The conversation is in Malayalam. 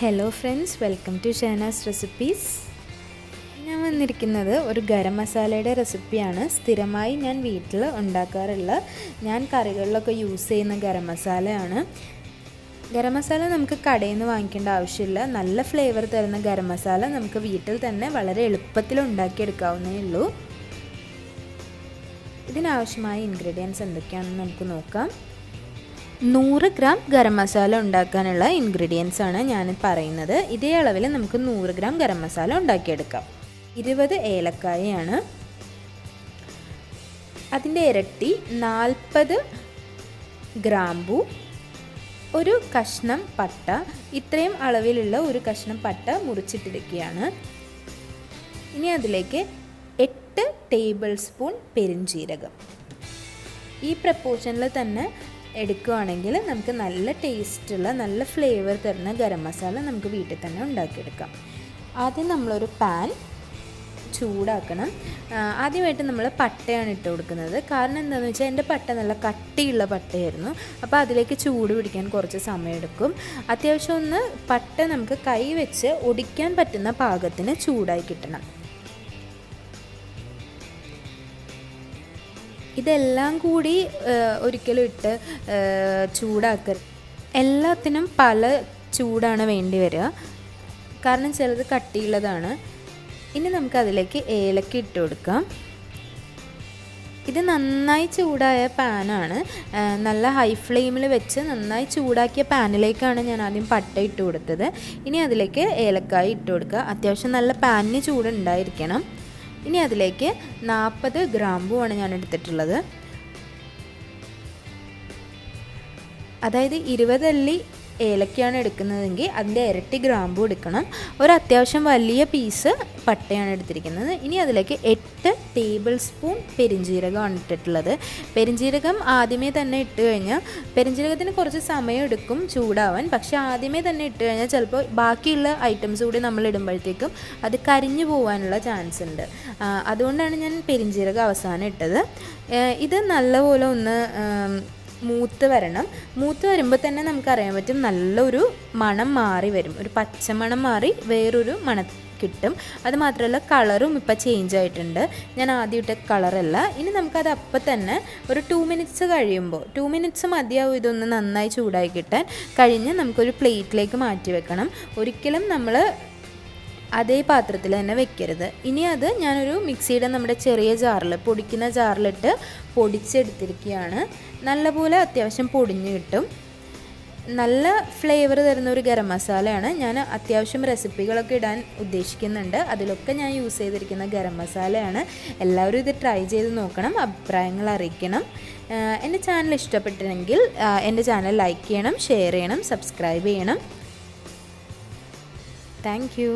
Hello friends, welcome to Shahanas recipes. ഞാൻ വന്നിരിക്കുന്നത് ഒരു ഗരം മസാലയുടെ റെസിപ്പിയാണ്. സ്ഥിരമായി ഞാൻ വീട്ടിൽ ഉണ്ടാക്കാറുള്ള ഞാൻ കറികളിലൊക്കെ യൂസ് ചെയ്യുന്ന ഗരം മസാലയാണ്. ഗരം മസാല നമുക്ക് കടയിൽ നിന്ന് വാങ്ങിക്കേണ്ട ആവശ്യമില്ല. നല്ല ഫ്ലേവർ തരുന്ന ഗരം മസാല നമുക്ക് വീട്ടിൽ തന്നെ വളരെ എളുപ്പത്തിൽ ഉണ്ടാക്കിയെടുക്കാവുന്നേ ഉള്ളൂ. ഇതിനാവശ്യമായ ഇൻഗ്രീഡിയൻസ് എന്തൊക്കെയാണെന്ന് നമുക്ക് നോക്കാം. 100 ഗ്രാം ഗരം മസാല ഉണ്ടാക്കാനുള്ള ഇൻഗ്രീഡിയൻസ് ആണ് ഞാൻ പറയുന്നത്. ഇതേ അളവിൽ നമുക്ക് 100 ഗ്രാം ഗരം മസാല ഉണ്ടാക്കിയെടുക്കാം. 20 ഏലക്കായയാണ്, അതിൻ്റെ ഇരട്ടി 40 ഗ്രാമ്പു, ഒരു കഷ്ണം പട്ട, ഇത്രയും അളവിലുള്ള ഒരു കഷ്ണം പട്ട മുറിച്ചിട്ടിരിക്കുകയാണ്. ഇനി അതിലേക്ക് 8 ടേബിൾ സ്പൂൺ പെരുംജീരകം. ഈ പ്രപ്പോർഷനിൽ തന്നെ എടുക്കുകയാണെങ്കിൽ നമുക്ക് നല്ല ടേസ്റ്റുള്ള നല്ല ഫ്ലേവർ തരുന്ന ഗരം മസാല നമുക്ക് വീട്ടിൽ തന്നെ ഉണ്ടാക്കിയെടുക്കാം. ആദ്യം നമ്മളൊരു പാൻ ചൂടാക്കണം. ആദ്യമായിട്ട് നമ്മൾ പട്ടയാണ് ഇട്ട് കൊടുക്കുന്നത്. കാരണം എന്താണെന്ന് വെച്ചാൽ എൻ്റെ പട്ട നല്ല കട്ടിയുള്ള പട്ടയായിരുന്നു. അപ്പോൾ അതിലേക്ക് ചൂട് പിടിക്കാൻ കുറച്ച് സമയമെടുക്കും. അത്യാവശ്യം ഒന്ന് പട്ട നമുക്ക് കൈ വെച്ച് ഒടിക്കാൻ പറ്റുന്ന പാകത്തിന് ചൂടായി കിട്ടണം. ഇതെല്ലാം കൂടി ഒരിക്കലും ഇട്ട് ചൂടാക്കരുത്. എല്ലാത്തിനും പല ചൂടാണ് വേണ്ടി വരിക, കാരണം ചിലത് കട്ടിയുള്ളതാണ്. ഇനി നമുക്കതിലേക്ക് ഏലക്ക ഇട്ട് കൊടുക്കാം. ഇത് നന്നായി ചൂടായ പാനാണ്. നല്ല ഹൈ ഫ്ലെയിമിൽ വെച്ച് നന്നായി ചൂടാക്കിയ പാനിലേക്കാണ് ഞാൻ ആദ്യം പട്ട ഇട്ട് കൊടുത്തത്. ഇനി അതിലേക്ക് ഏലക്കായ ഇട്ട് കൊടുക്കുക. അത്യാവശ്യം നല്ല പാനിന് ചൂടുണ്ടായിരിക്കണം. ഇനി അതിലേക്ക് 40 ഗ്രാമ്പുമാണ് ഞാൻ എടുത്തിട്ടുള്ളത്. അതായത് 20 അല്ലി ഏലക്കയാണ് എടുക്കുന്നതെങ്കിൽ അതിൻ്റെ ഇരട്ടി ഗ്രാമ്പു എടുക്കണം. ഒരു അത്യാവശ്യം വലിയ പീസ് പട്ടയാണ് എടുത്തിരിക്കുന്നത്. ഇനി അതിലേക്ക് 8 ടേബിൾ സ്പൂൺ പെരുംജീരകമാണ് ഇട്ടിട്ടുള്ളത്. പെരുംജീരകം ആദ്യമേ തന്നെ ഇട്ട് കഴിഞ്ഞാൽ പെരുംജീരകത്തിന് കുറച്ച് സമയം എടുക്കും ചൂടാവാൻ. പക്ഷേ ആദ്യമേ തന്നെ ഇട്ട് കഴിഞ്ഞാൽ ചിലപ്പോൾ ബാക്കിയുള്ള ഐറ്റംസ് കൂടി നമ്മൾ ഇടുമ്പോഴത്തേക്കും അത് കരിഞ്ഞു പോകാനുള്ള ചാൻസ് ഉണ്ട്. അതുകൊണ്ടാണ് ഞാൻ പെരുംജീരകം അവസാനം ഇട്ടത്. ഇത് നല്ലപോലെ ഒന്ന് മൂത്ത് വരണം. മൂത്ത് വരുമ്പോൾ തന്നെ നമുക്കറിയാൻ പറ്റും നല്ലൊരു മണം മാറി വരും. ഒരു പച്ചമണം മാറി വേറൊരു മണം കിട്ടും. അത് മാത്രമല്ല കളറും ഇപ്പോൾ ചേഞ്ച് ആയിട്ടുണ്ട്. ഞാൻ ആദ്യം ഇട്ട കളറല്ല. ഇനി നമുക്കത് അപ്പം തന്നെ ഒരു 2 മിനിറ്റ്സ് കഴിയുമ്പോൾ 2 മിനിറ്റ്സ് മതിയാവും ഇതൊന്ന് നന്നായി ചൂടായി കിട്ടാൻ. കഴിഞ്ഞ് നമുക്കൊരു പ്ലേറ്റിലേക്ക് മാറ്റി വെക്കണം. ഒരിക്കലും നമ്മൾ അതേ പാത്രത്തിൽ തന്നെ വെക്കരുത്. ഇനി അത് ഞാനൊരു മിക്സിയുടെ നമ്മുടെ ചെറിയ ജാറിൽ പൊടിക്കുന്ന ജാറിലിട്ട് പൊടിച്ചെടുത്തിരിക്കുകയാണ്. നല്ലപോലെ അത്യാവശ്യം പൊടിഞ്ഞ് കിട്ടും. നല്ല ഫ്ലേവർ തരുന്ന ഒരു ഗരം മസാലയാണ്. ഞാൻ അത്യാവശ്യം റെസിപ്പികളൊക്കെ ഇടാൻ ഉദ്ദേശിക്കുന്നുണ്ട്. അതിലൊക്കെ ഞാൻ യൂസ് ചെയ്തിരിക്കുന്ന ഗരം മസാലയാണ്. എല്ലാവരും ഇത് ട്രൈ ചെയ്ത് നോക്കണം, അഭിപ്രായങ്ങൾ അറിയിക്കണം. എൻ്റെ ചാനൽ ഇഷ്ടപ്പെട്ടിട്ടുണ്ടെങ്കിൽ എൻ്റെ ചാനൽ ലൈക്ക് ചെയ്യണം, ഷെയർ ചെയ്യണം, സബ്സ്ക്രൈബ് ചെയ്യണം. Thank you.